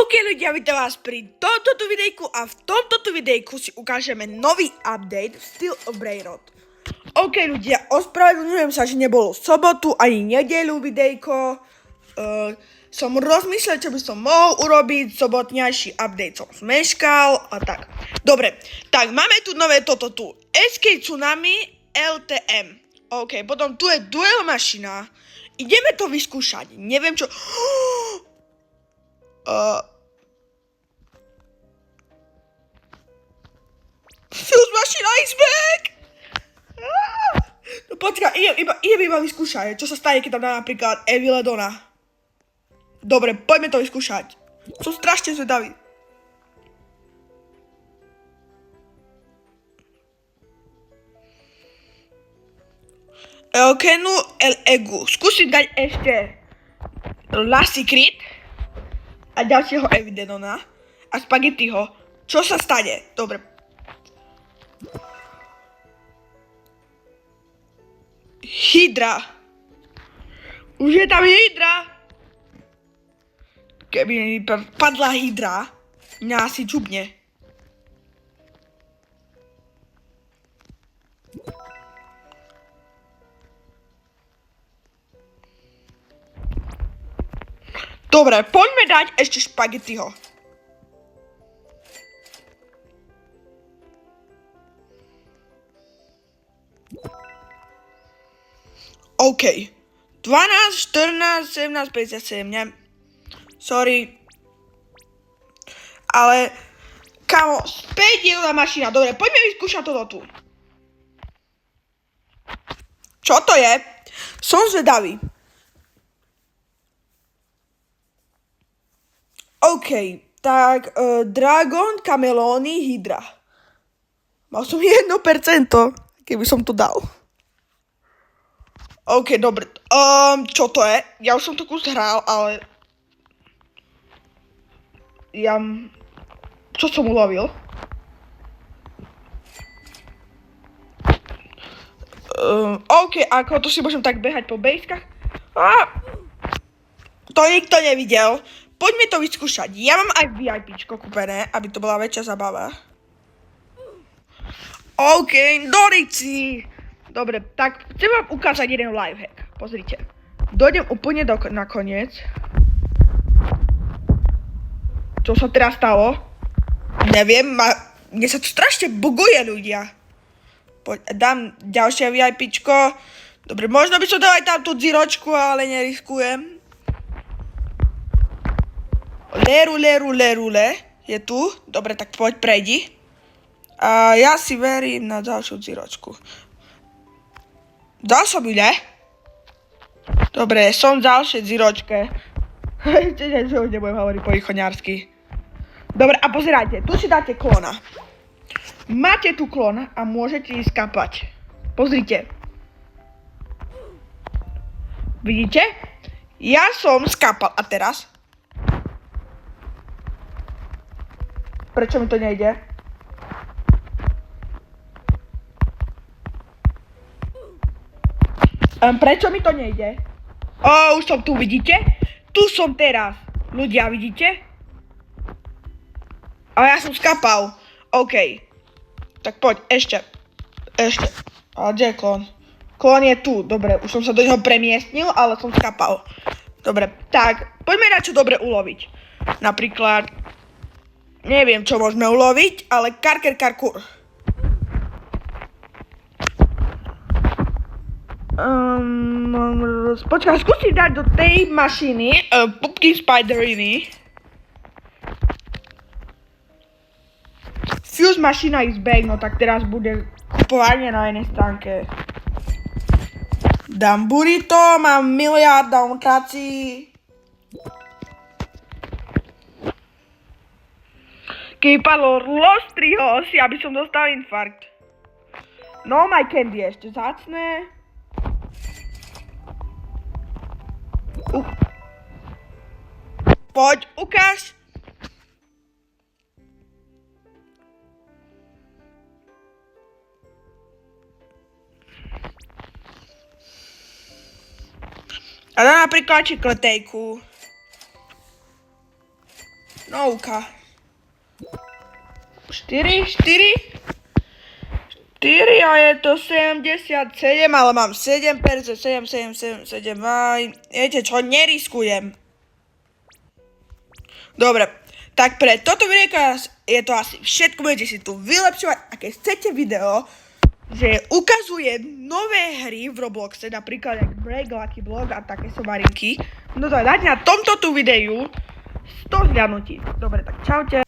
OK ľudia, vítam vás pri tomto videjku a v tomto videjku si ukážeme nový update v Steel of Brainrot. OK ľudia, ospravedlňujem sa, že nebolo sobotu ani nedeľu videjko. Som rozmýšľal, čo by som mohol urobiť, sobotňajší update som zmeškal a tak. Dobre, tak máme tu nové toto tu. SK Tsunami LTM. OK, potom tu je duel mašina. Ideme to vyskúšať, neviem čo... Fuse Machina is back! No počkaj, idem iba vyskúšať, čo sa stane, keď tam dá napríklad Eviledona. Dobre, poďme to vyskúšať. Som strašne zvedavý. Eokenu El Egu. Skúsim dať ešte Last Secret a ďalšieho Eviledona a Spaghettiho. Čo sa stane? Dobre. Hydra. Už je tam Hydra. Keby mi padla Hydra, mňa asi čupne. Dobre, poďme dať ešte Spaghettiho. OK. 12, 14, 17, 57, ne? Sorry. Ale, kamo, späť je tá mašina. Dobre, poďme vyskúšať toto tu. Čo to je? Som zvedavý. OK, tak Dragon, Kamelóny, Hydra. Mal som 1%, keby som to dal. OK, dobre. Čo to je? Ja už som to kus hral, ale... Čo som ulovil? OK, ako to si môžem tak behať po bejskách? To nikto nevidel. Poďme to vyskúšať. Ja mám aj VIPčko kúpené, aby to bola väčšia zabava. OK, Dorici. Dobre, tak chcem vám ukázať jeden lifehack. Pozrite. Dojdem úplne na koniec. Čo sa teraz stalo? Neviem, mne sa to strašne buguje, ľudia. Dám ďalšie VIPčko. Dobre, možno by som dal aj tamtú dziročku, ale neriskujem. Lerule. Je tu? Dobre, tak poď, prejdi. A ja si verím na ďalšiu dziročku. Dal som ju, ne? Dobre, som v ďalšej dziročke. Že už nebudem hovoriť po východňarsky. Dobre, a pozerajte, tu si dáte klona. Máte tu klon a môžete ísť kapať. Pozrite. Vidíte? Ja som skapal. A teraz? Prečo mi to nejde? Prečo mi to nejde? Už som tu, vidíte? Tu som teraz. Ľudia, vidíte? A ja som skapal. OK. Tak poď, ešte. Ale kde je klon? Klon je tu. Dobre, už som sa do neho premiestnil, ale som skapal. Dobre, tak. Poďme na čo dobre uloviť. Napríklad... Neviem, čo môžeme uloviť, ale karkur. Počkaj, skúsim dať do tej mašiny Pumpkin Spideriny. Fuse Machina is back, no tak teraz bude kupovanie na jednej stránke. Dám burrito, mám miliarda mutácií. Keby padlo Lost 3 hosy, aby som dostal infarkt. No, my candy ešte zácne. Poď, ukáž. A dá napríklad čikletejku. Novka. 4 a je to 77, ale mám 7%, 7, aj, viete čo, neriskujem. Dobre, tak pre toto videjko je to asi všetko, budete si tu vylepšovať, a keď chcete video, že ukazuje nové hry v Robloxe, napríklad jak Break, Lucky Block a také somarinky, no to dajte na tomto tu videu 100 zľadnutí. Dobre, tak čaute.